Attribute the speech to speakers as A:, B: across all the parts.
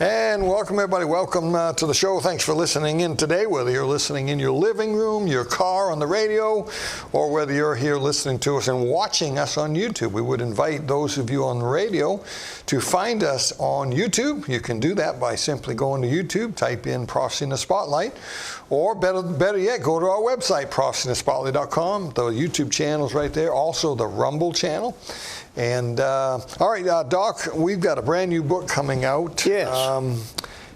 A: And welcome, everybody. Welcome to the show. Thanks for listening in today, whether you're listening in your living room, your car, on the radio, or whether you're here listening to us and watching us on YouTube. We would invite those of you on the radio to find us on YouTube. You can do that by simply going to YouTube, type in Prophecy in the Spotlight, or better yet, go to our website, prophecyinthespotlight.com. The YouTube channel's right there, also the Rumble channel. And, all right, Doc, we've got a brand new book coming out.
B: Yes.
A: In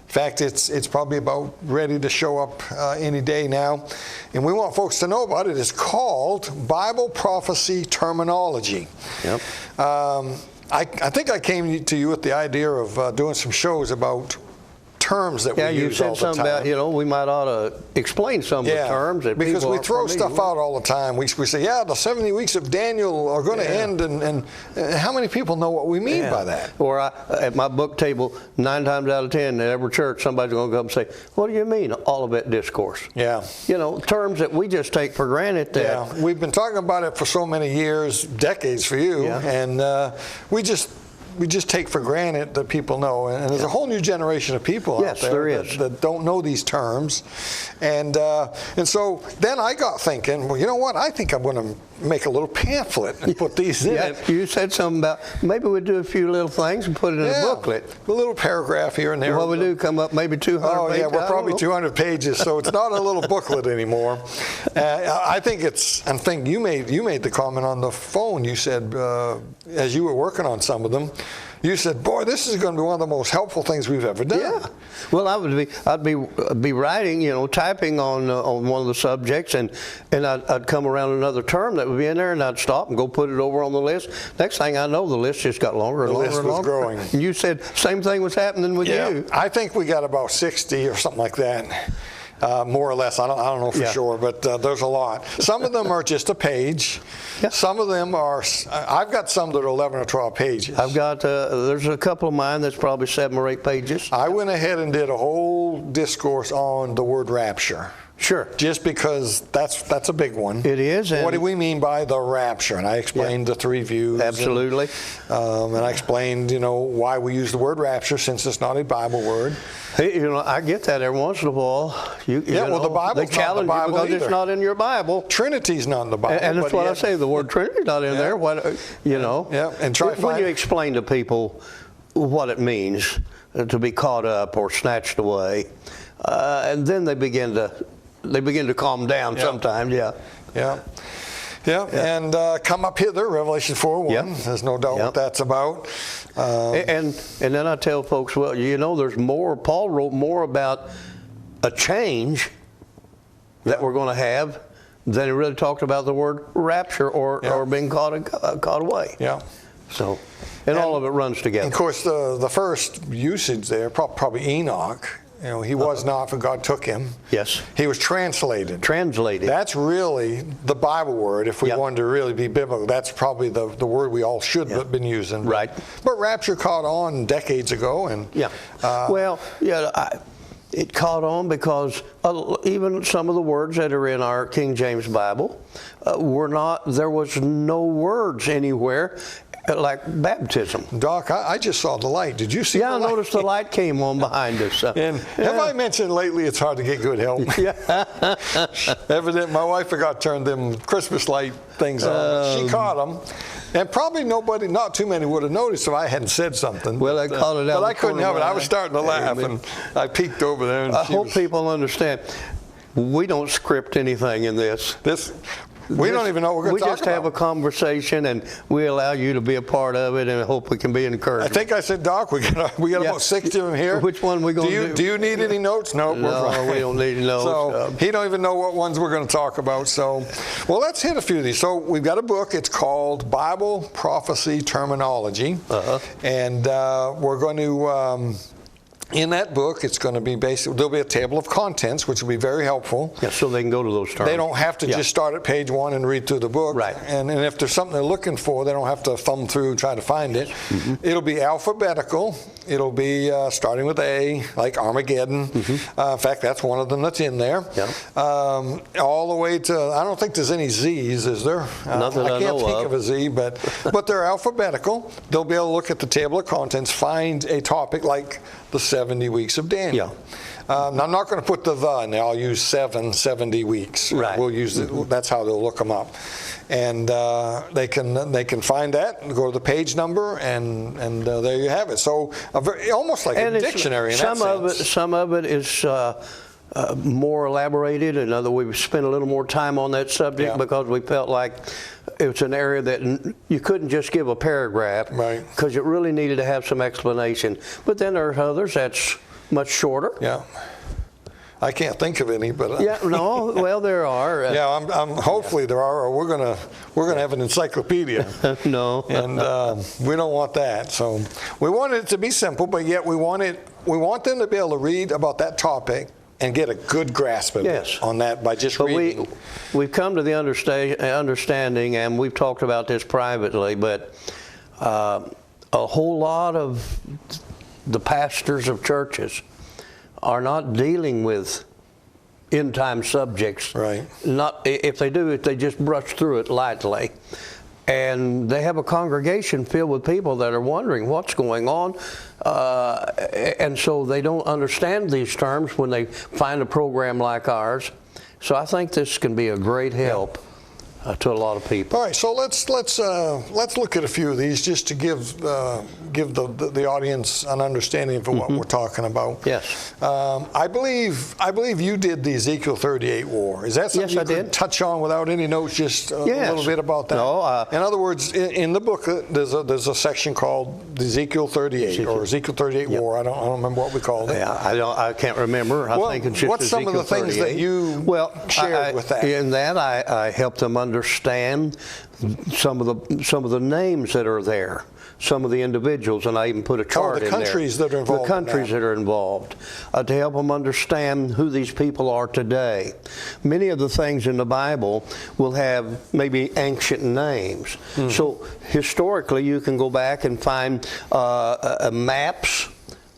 A: fact, it's probably about ready to show up any day now. And we want folks to know about it. It's called Bible Prophecy Terminology.
B: Yep.
A: I think I came to you with the idea of doing some shows about terms that we use all the time.
B: Yeah, you said something about, we might ought to explain some of the terms that
A: because
B: people
A: we
B: aren't
A: throw
B: familiar
A: stuff out all the time. We say, the 70 weeks of Daniel are going to end, and how many people know what we mean by that?
B: Or at my book table, 9 times out of 10 at every church, somebody's going to come and say, what do you mean, Olivet Discourse?
A: Yeah.
B: Terms that we just take for granted.
A: Yeah, we've been talking about it for so many years, decades for you, and we just take for granted that people know. And there's a whole new generation of people out there that don't know these terms. And so then I got thinking, well, you know what? I think I'm going to make a little pamphlet and put these in it.
B: You said something about maybe we'd do a few little things and put it in a booklet.
A: A little paragraph here and there.
B: What we do, come up maybe 200 pages.
A: Oh, yeah, we're probably 200 pages, so it's not a little booklet anymore. I think you made the comment on the phone. You said, as you were working on some of them, you said, boy, this is going to be one of the most helpful things we've ever done.
B: Yeah. Well, I'd be writing, typing on one of the subjects, and I'd come around another term that would be in there, and I'd stop and go put it over on the list. Next thing I know, the list just got longer and longer and longer.
A: The list was growing.
B: And you said same thing was happening with you.
A: I think we got about 60 or something like that. More or less, I don't know for sure, but there's a lot. Some of them are just a page. Yeah. Some of them are, I've got some that are 11 or 12 pages.
B: I've got, there's a couple of mine that's probably 7 or 8 pages.
A: I went ahead and did a whole discourse on the word rapture.
B: Sure.
A: Just because that's a big one.
B: It is.
A: What do we mean by the rapture? And I explained the 3 views.
B: Absolutely.
A: And I explained, why we use the word rapture since it's not a Bible word.
B: Hey, I get that every once in a while.
A: The Bible's
B: they challenge
A: not in the Bible
B: you because
A: either.
B: It's not in your Bible.
A: Trinity's not in the Bible.
B: And that's what I say. The word Trinity's not in there. What,
A: Yeah. And
B: when you explain to people what it means to be caught up or snatched away, and then they begin to calm down sometimes.
A: Yeah, and come up hither, Revelation 4:1. There's no doubt what that's about.
B: And then I tell folks, well, there's more. Paul wrote more about a change that we're going to have than he really talked about the word rapture or being caught away.
A: Yeah.
B: So, and all of it runs together.
A: And of course, the first usage there, probably Enoch. He was not, for God took him.
B: Yes.
A: He was translated.
B: That's
A: really the Bible word. If we wanted to really be biblical, that's probably the word we all should have been using.
B: Right.
A: But rapture caught on decades ago. And
B: it caught on because even some of the words that are in our King James Bible there was no words anywhere like baptism.
A: Doc, I just saw the light. Did you see the light?
B: Yeah, I noticed the light came on behind us.
A: And have I mentioned lately it's hard to get good help? Evidently, my wife forgot to turn them Christmas light things on. She caught them. And probably not too many would have noticed if I hadn't said something.
B: Well, I caught it out.
A: But I couldn't help it. I was starting to laugh, and I peeked over there. And
B: I hope people understand. We don't script anything in this.
A: We don't even know what we're going to talk about.
B: We just have a conversation, and we allow you to be a part of it, and I hope we can be encouraged.
A: I think I said, Doc, we got about 60 of them here.
B: Which one we going to do?
A: Do you need any notes? No,
B: we don't need notes.
A: So he don't even know what ones we're going to talk about. So, well, let's hit a few of these. So we've got a book. It's called Bible Prophecy Terminology, and we're going to. In that book, it's going to be there'll be a table of contents, which will be very helpful.
B: Yeah, so they can go to those terms.
A: They don't have to just start at page 1 and read through the book.
B: Right.
A: And if there's something they're looking for, they don't have to thumb through and try to find it. It'll be alphabetical. It'll be starting with A, like Armageddon. In fact, that's one of them that's in there. All the way to, I don't think there's any Z's, is there?
B: Nothing I
A: can't think of a Z, but they're alphabetical. They'll be able to look at the table of contents, find a topic like the 7 70 weeks of Daniel. Now, I'm not going to put the in there. I'll use 70 weeks.
B: Right.
A: We'll use that's how they'll look them up, and they can find that and go to the page number, and there you have it. So almost like a dictionary in that sense.
B: Some of it is more elaborated. In other words, we've spent a little more time on that subject because we felt like it's an area that you couldn't just give a paragraph,
A: right?
B: Because it really needed to have some explanation. But then there are others that's much shorter.
A: Yeah. I can't think of any, but
B: well, there are.
A: I'm hopefully there are, or we're gonna have an encyclopedia.
B: No,
A: and we don't want that. So we want it to be simple, but yet we want them to be able to read about that topic and get a good grasp of it on that by just reading.
B: We've come to the understanding, and we've talked about this privately, but a whole lot of the pastors of churches are not dealing with end-time subjects.
A: Right.
B: Not if they do it, they just brush through it lightly. And they have a congregation filled with people that are wondering what's going on. And so they don't understand these terms when they find a program like ours. So I think this can be a great help to a lot of people.
A: All right, so let's look at a few of these just to give the audience an understanding of what we're talking about.
B: Yes.
A: I believe you did the Ezekiel 38 war. Is that something you could touch on without any notes? Just a little bit about that.
B: No.
A: In other words, in the book, there's a section called the Ezekiel 38 or Ezekiel 38 war. I don't remember what we called it.
B: Yeah, I can't remember. I think it's just
A: what's some of the things that you shared with that?
B: In that, I helped them understand some of the names that are there, some of the individuals, and I even put a chart in there.
A: The countries that are involved.
B: The countries that are involved, to help them understand who these people are today. Many of the things in the Bible will have maybe ancient names. So historically, you can go back and find maps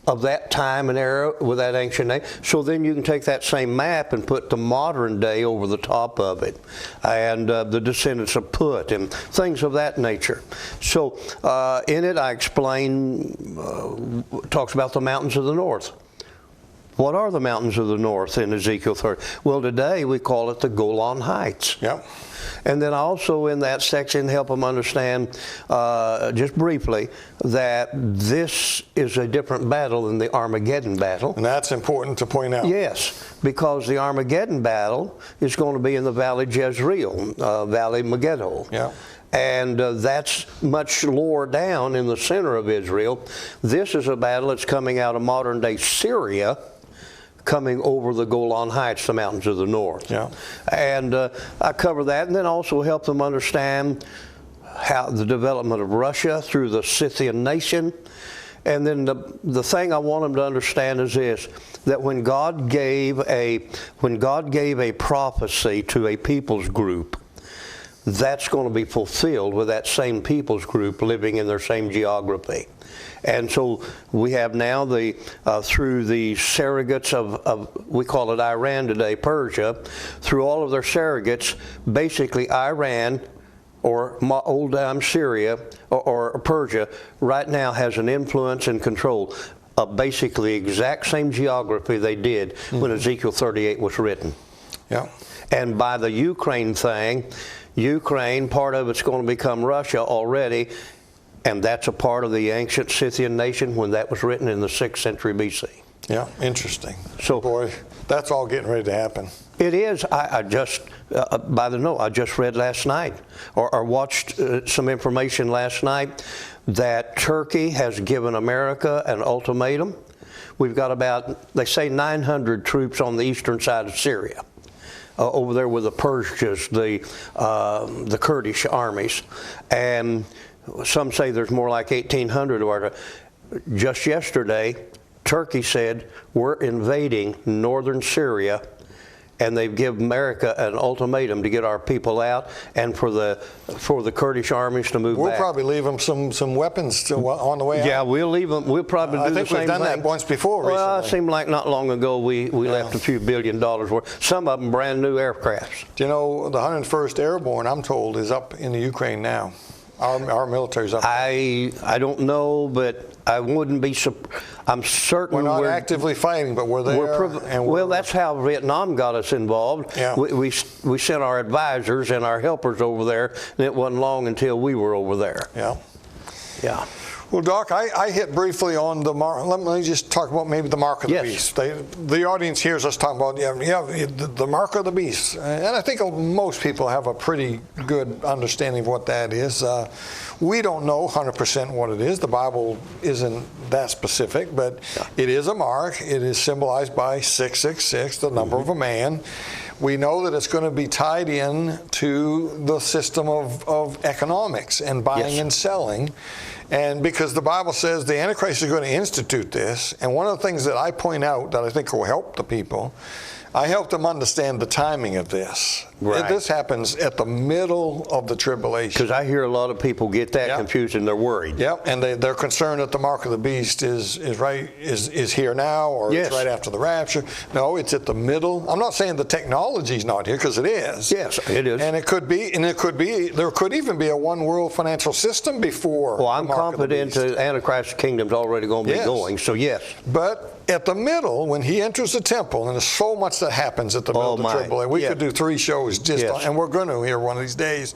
B: of that time and era with that ancient name. So then you can take that same map and put the modern day over the top of it, and the descendants of Put and things of that nature. So in it I explain, talks about the mountains of the north. What are the mountains of the north in Ezekiel 30? Well, today we call it the Golan Heights.
A: Yep.
B: And then also in that section help them understand, just briefly, that this is a different battle than the Armageddon battle.
A: And that's important to point out.
B: Yes, because the Armageddon battle is going to be in the Valley Jezreel, Valley Megiddo.
A: Yeah.
B: And that's much lower down in the center of Israel. This is a battle that's coming out of modern-day Syria, coming over the Golan Heights, the mountains of the north.
A: Yeah.
B: And I cover that, and then also help them understand how the development of Russia through the Scythian nation. And then the thing I want them to understand is this, that when God gave a prophecy to a people's group, that's going to be fulfilled with that same people's group living in their same geography. And so we have now through the surrogates of, we call it Iran today, Persia, through all of their surrogates, basically Iran or old-time Syria or Persia right now has an influence and control of basically exact same geography they did when Ezekiel 38 was written.
A: Yeah.
B: And by the Ukraine thing, part of it's going to become Russia already, and that's a part of the ancient Scythian nation when that was written in the 6th century BC.
A: Yeah, interesting.
B: So,
A: boy, that's all getting ready to happen.
B: It is. I just, by the note, I just read last night, or watched some information last night, that Turkey has given America an ultimatum. We've got about, they say, 900 troops on the eastern side of Syria. Over there with the Persians, the Kurdish armies. And some say there's more like 1,800. Just yesterday, Turkey said, we're invading northern Syria, and they've given America an ultimatum to get our people out and for the Kurdish armies to move back.
A: We'll probably leave them some weapons still on the way out.
B: Yeah, we'll leave them. We'll probably do the same thing.
A: I think we've done that once before recently.
B: Well, it seemed like not long ago we left a few $1 billion worth. Some of them brand new aircrafts.
A: Do you know the 101st Airborne, I'm told, is up in the Ukraine now? Our military's up there.
B: I don't know, but I wouldn't be. I'm certain
A: We're not actively fighting, but we're there.
B: Well, that's how Vietnam got us involved.
A: Yeah.
B: We sent our advisors and our helpers over there, and it wasn't long until we were over there.
A: Yeah.
B: Yeah.
A: Well, Doc, I hit briefly on the mark. Let me just talk about maybe the mark of the beast. The audience hears us talking about the mark of the beast, and I think most people have a pretty good understanding of what that is. We don't know 100% what it is. The Bible isn't that specific, but it is a mark. It is symbolized by 666, the number of a man. We know that it's going to be tied in to the system of economics and buying and selling. And because the Bible says the Antichrist is going to institute this, and one of the things that I point out that I think will help the people, I help them understand the timing of this.
B: Right.
A: This happens at the middle of the tribulation.
B: Because I hear a lot of people get that confused and they're worried.
A: Yep, and they're concerned that the mark of the beast is here now, or it's right after the rapture. No, it's at the middle. I'm not saying the technology's not here, because it is.
B: Yes, it is.
A: And there could even be a one world financial system before.
B: Well, I'm confident the Antichrist's kingdom's already going to be going, so yes.
A: But at the middle, when he enters the temple, and there's so much that happens at the middle of the tribulation. We could do 3 shows and we're going to here one of these days.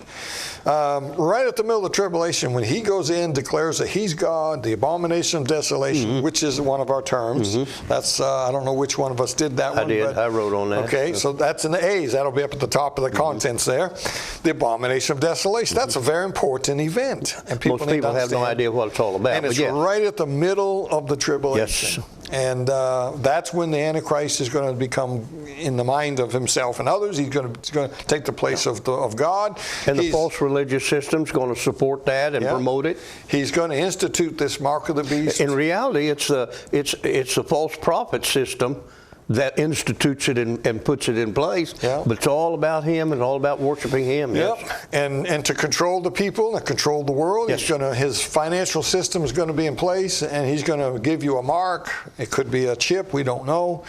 A: Right at the middle of the tribulation, when he goes in, declares that he's God, the abomination of desolation, which is one of our terms. That's I don't know which one of us did that one.
B: I did. I wrote on that.
A: Okay, so that's in the A's. That'll be up at the top of the contents there. The abomination of desolation. That's a very important event, and
B: most people have no idea what it's all about.
A: And it's right at the middle of the tribulation.
B: Yes.
A: And that's when the Antichrist is going to become, in the mind of himself and others, he's going to take the place of God.
B: And the false religious system's going to support that and promote it.
A: He's going to institute this mark of the beast.
B: In reality, it's the false prophet system that institutes it and puts it in place. But it's all about him and all about worshiping him.
A: And to control the people and control the world, his financial system is going to be in place, and he's going to give you a mark. It could be a chip, we don't know.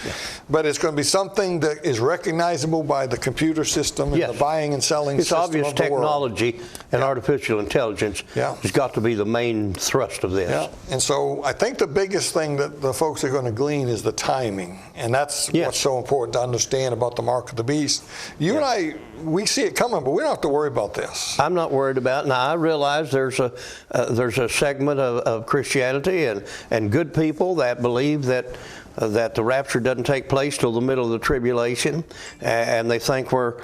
A: But it's going to be something that is recognizable by the computer system and the buying and selling system of the world.
B: It's obvious technology and artificial intelligence has got to be the main thrust of this.
A: And so I think the biggest thing that the folks are going to glean is the timing. And that's what's so important to understand about the mark of the beast. You and I, we see it coming, but we don't have to worry about this.
B: I'm not worried about it. Now, I realize there's a segment of Christianity and good people that believe that the rapture doesn't take place till the middle of the tribulation, and they think we're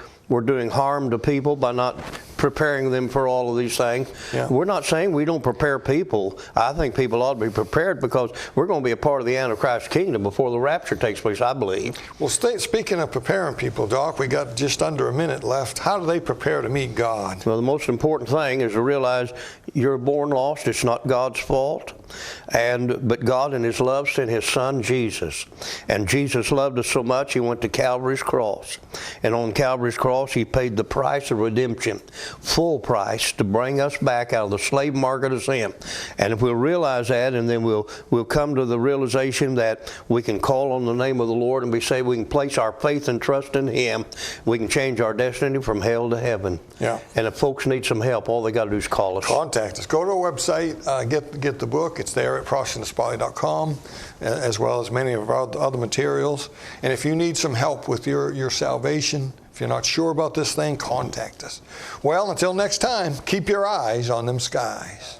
B: doing harm to people by not preparing them for all of these things. We're not saying we don't prepare people. I think people ought to be prepared, because we're going to be a part of the Antichrist kingdom before the rapture takes place, I believe.
A: Well, speaking of preparing people, Doc, we got just under a minute left. How do they prepare to meet God?
B: Well, the most important thing is to realize you're born lost. It's not God's fault. But God in his love sent his son Jesus. And Jesus loved us so much, he went to Calvary's cross. And on Calvary's cross, he paid the price of redemption, full price, to bring us back out of the slave market of sin. And if we'll realize that, and then we'll come to the realization that we can call on the name of the Lord and be saved, we can place our faith and trust in him, we can change our destiny from hell to heaven. And if folks need some help, all they got to do is call us.
A: Contact us. Go to our website, get the book. It's there at ProtestantSpotlight.com, as well as many of our other materials. And if you need some help with your salvation, if you're not sure about this thing, contact us. Well, until next time, keep your eyes on them skies.